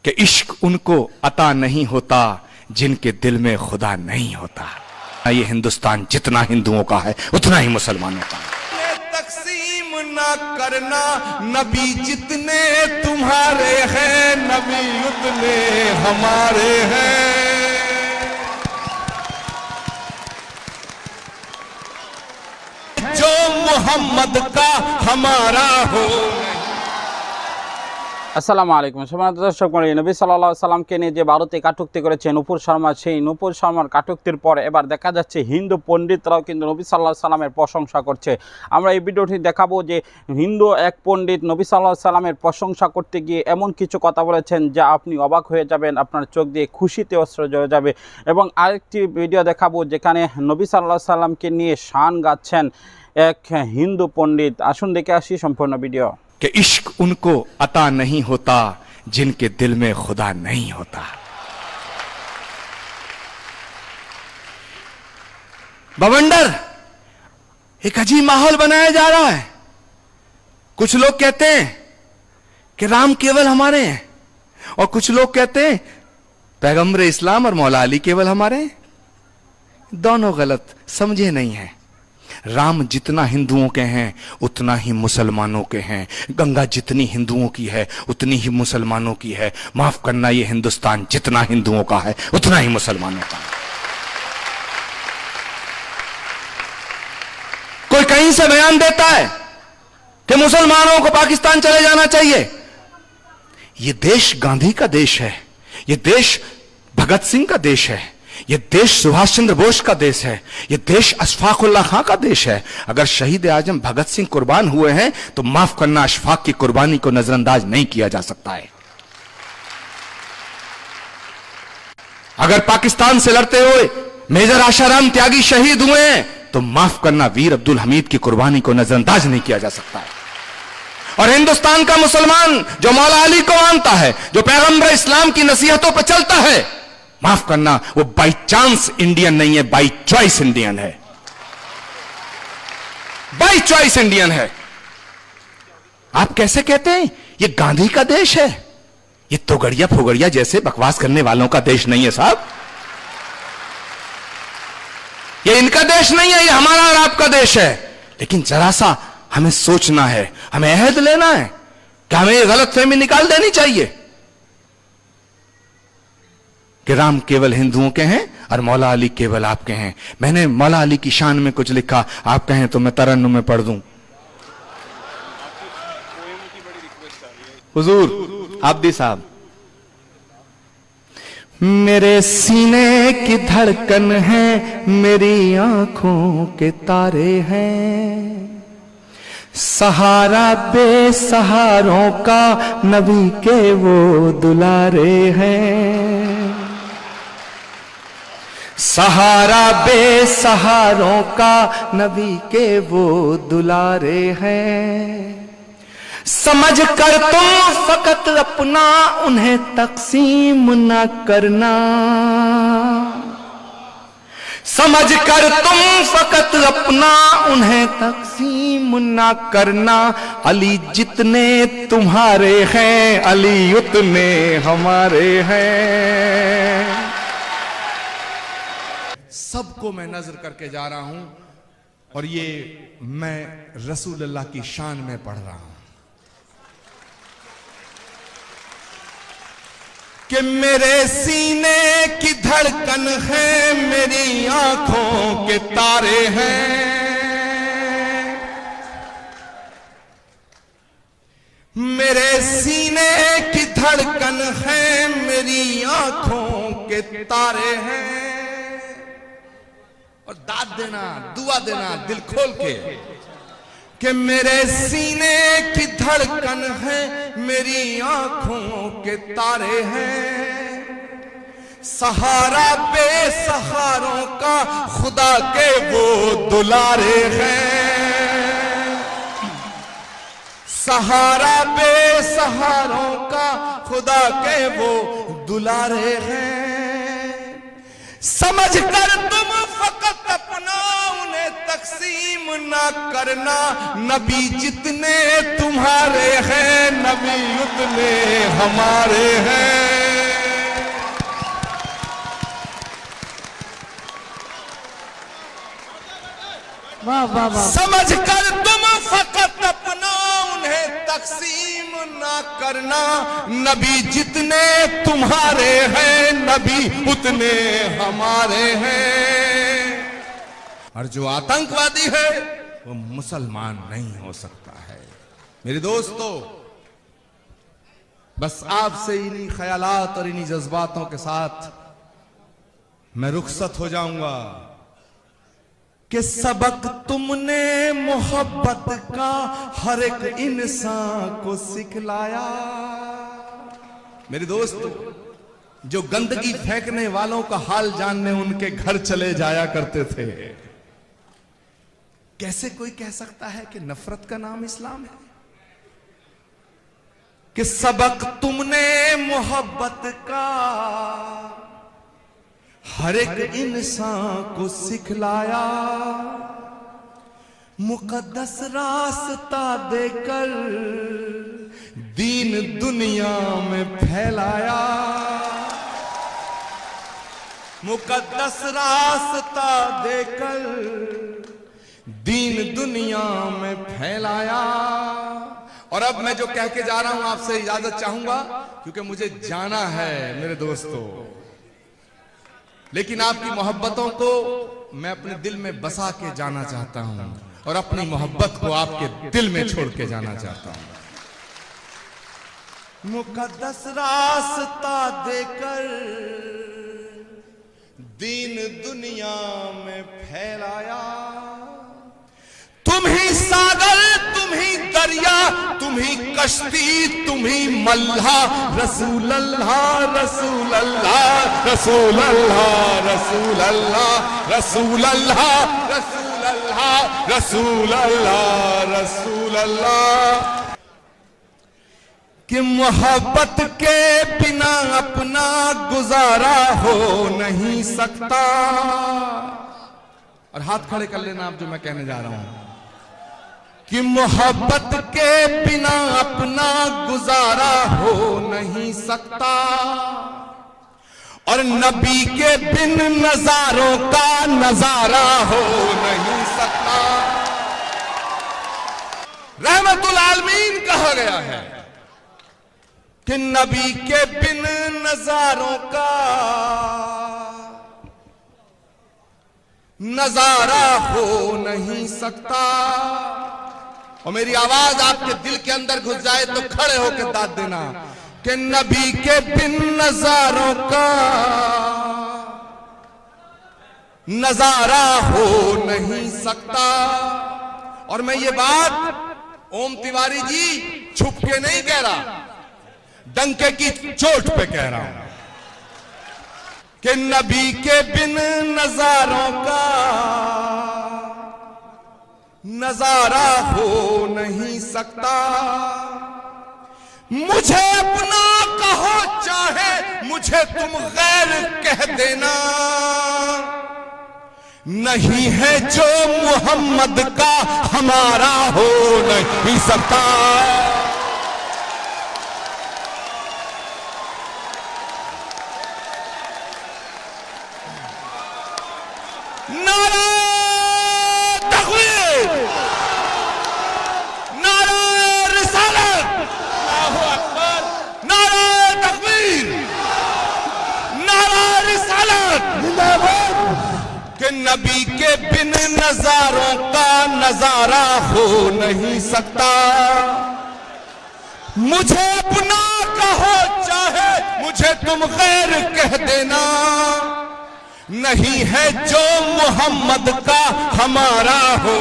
कि इश्क उनको अता नहीं होता जिनके दिल में खुदा नहीं होता। ये हिंदुस्तान जितना हिंदुओं का है उतना ही मुसलमानों का है। तकसीम ना करना, नबी जितने तुम्हारे हैं नबी उतने हमारे हैं। जो मोहम्मद का हमारा हो। আসসালামু আলাইকুম সম্মানিত দর্শক মণ্ডলী, নবী সাল্লাল্লাহু আলাইহি সাল্লামকে নিয়ে যে ভারতে কাটুক্তি করেছে নূপুর শর্মা, সেই নূপুর শর্মার কাটুক্তির পরে এবার দেখা যাচ্ছে হিন্দু পণ্ডিতরাও কিন্তু নবী সাল্লাল্লাহু আলাইহি সাল্লামের প্রশংসা করছে। আমরা এই ভিডিওটি দেখাবো যে হিন্দু এক পণ্ডিত নবী সাল্লাল্লাহু আলাইহি সাল্লামের প্রশংসা করতে গিয়ে এমন কিছু কথা বলেছেন যা আপনি অবাক হয়ে যাবেন, আপনার চোখ দিয়ে খুশিতে অশ্রু ঝরে যাবে। এবং আরেকটি ভিডিও দেখাবো যেখানে নবী সাল্লাল্লাহু আলাইহি সাল্লামকে নিয়ে শান গাচ্ছেন এক হিন্দু পণ্ডিত। আসুন দেখে আসি সম্পূর্ণ ভিডিও। कि इश्क उनको अता नहीं होता जिनके दिल में खुदा नहीं होता। बवंडर एक अजीब माहौल बनाया जा रहा है। कुछ लोग कहते हैं कि राम केवल हमारे हैं और कुछ लोग कहते हैं पैगंबर इस्लाम और मौला अली केवल हमारे हैं। दोनों गलत समझे नहीं हैं। राम जितना हिंदुओं के हैं उतना ही मुसलमानों के हैं। गंगा जितनी हिंदुओं की है उतनी ही मुसलमानों की है। माफ करना, ये हिंदुस्तान जितना हिंदुओं का है उतना ही मुसलमानों का है। कोई कहीं से बयान देता है कि मुसलमानों को पाकिस्तान चले जाना चाहिए। ये देश गांधी का देश है, ये देश भगत सिंह का देश है, ये देश सुभाष चंद्र बोस का देश है, ये देश अशफाक उल्लाह खां का देश है। अगर शहीद आजम भगत सिंह कुर्बान हुए हैं तो माफ करना, अशफाक की कुर्बानी को नजरअंदाज नहीं किया जा सकता है। अगर पाकिस्तान से लड़ते हुए मेजर आशाराम त्यागी शहीद हुए हैं तो माफ करना, वीर अब्दुल हमीद की कुर्बानी को नजरअंदाज नहीं किया जा सकता है। और हिंदुस्तान का मुसलमान जो मौला अली को मानता है, जो पैगंबर इस्लाम की नसीहतों पर चलता है, माफ करना, वो बाई चांस इंडियन नहीं है, बाई चॉइस इंडियन है। बाई चॉइस इंडियन है। आप कैसे कहते हैं ये गांधी का देश है? ये तोगड़िया फोगड़िया जैसे बकवास करने वालों का देश नहीं है साहब। ये इनका देश नहीं है, ये हमारा और आपका देश है। लेकिन जरा सा हमें सोचना है, हमें अहद लेना है कि हमें ये गलतफहमी निकाल देनी चाहिए कि राम केवल हिंदुओं के हैं और मौला अली केवल आपके हैं। मैंने मौला अली की शान में कुछ लिखा, आप कहें तो मैं तरन्नुम में पढ़ दूं। हुजूर आब्दी साहब। मेरे सीने की धड़कन है, मेरी आंखों के तारे हैं, सहारा बेसहारों का नबी के वो दुलारे हैं। सहारा बेसहारों का नबी के वो दुलारे हैं। समझ कर तुम फकत अपना उन्हें तकसीम न करना। समझ कर तुम फकत अपना उन्हें तकसीम न करना। अली जितने तुम्हारे हैं अली उतने हमारे हैं। सबको मैं नजर करके जा रहा हूं और ये मैं रसूल अल्लाह की शान में पढ़ रहा हूं कि मेरे सीने की धड़कन है, मेरी आंखों के तारे हैं। मेरे सीने की धड़कन है, मेरी आंखों के तारे हैं। और दाद देना, दुआ देना दिल खोल के कि मेरे सीने की धड़कन है, मेरी आंखों के तारे हैं। सहारा बेसहारों का खुदा के वो दुलारे हैं। सहारा बेसहारों का खुदा के वो दुलारे हैं। समझ कर तुम फकत अपना उन्हें तकसीम ना करना। नबी जितने तुम्हारे हैं नबी उतने हमारे हैं। समझ कर तुम फकत अपना उन्हें तकसीम ना करना। नबी जितने तुम्हारे हैं नबी उतने हमारे हैं। और जो आतंकवादी है वो मुसलमान नहीं हो सकता है। मेरे दोस्तों, बस आपसे इन्हीं ख्यालात और इन्हीं जज्बातों के साथ मैं रुखसत हो जाऊंगा कि सबक तुमने मोहब्बत का हर एक इंसान को सिखलाया। मेरे दोस्तों, जो गंदगी फेंकने वालों का हाल जानने उनके घर चले जाया करते थे। कैसे कोई कह सकता है कि नफरत का नाम इस्लाम है? कि सबक तुमने मोहब्बत का हर एक इंसान को सिखलाया। मुकद्दस रास्ता देकर दीन दुनिया में फैलाया। मुकद्दस रास्ता देकर दीन दुनिया में फैलाया। और अब मैं जो कह के जा रहा हूं आपसे इजाजत चाहूंगा, क्योंकि मुझे जाना है मेरे दोस्तों। लेकिन आपकी मोहब्बतों को मैं अपने दिल में बसा के जाना चाहता हूं और अपनी मोहब्बत को आपके दिल में छोड़ के जाना चाहता हूं। मुकद्दस रास्ता देकर दीन दुनिया में फैलाया। तुम ही सागर, तुम ही दरिया, तुम ही कश्ती, तुम ही मल्हा। रसूल अल्लाह रसूल अल्लाह रसूल अल्लाह रसूल अल्लाह रसूल अल्लाह रसूल अल्लाह रसूल अल्लाह रसूल अल्लाह। कि मोहब्बत के बिना अपना गुजारा हो नहीं सकता। और हाथ खड़े कर लेना आप जो मैं कहने जा रहा हूं। कि मोहब्बत के बिना अपना गुजारा हो नहीं सकता। और नबी के बिन नजारों का नजारा हो नहीं सकता। रहमतुल आलमीन कहा गया है कि नबी के बिन नजारों का नजारा हो नहीं सकता। और मेरी आवाज आपके दिल के अंदर घुस जाए तो खड़े होकर दाद देना कि नबी के बिन नजारों का नजारा हो नहीं सकता। और मैं ये बात ओम तिवारी जी छुप के नहीं कह रहा, डंके की चोट पे कह रहा हूं कि नबी के बिन नजारों का नजारा हो नहीं सकता। मुझे अपना कहो चाहे मुझे तुम गैर कह देना। नहीं है जो मोहम्मद का हमारा हो नहीं सकता। नारा तकबीर, नारा रिसालत, अल्लाहू अकबर, नारा तकबीर, नारा रिसालत जिंदाबाद। कि नबी के बिन नजारों का नजारा हो नहीं सकता। मुझे अपना कहो चाहे मुझे तुम गैर कह देना। नहीं है जो मोहम्मद का हमारा हो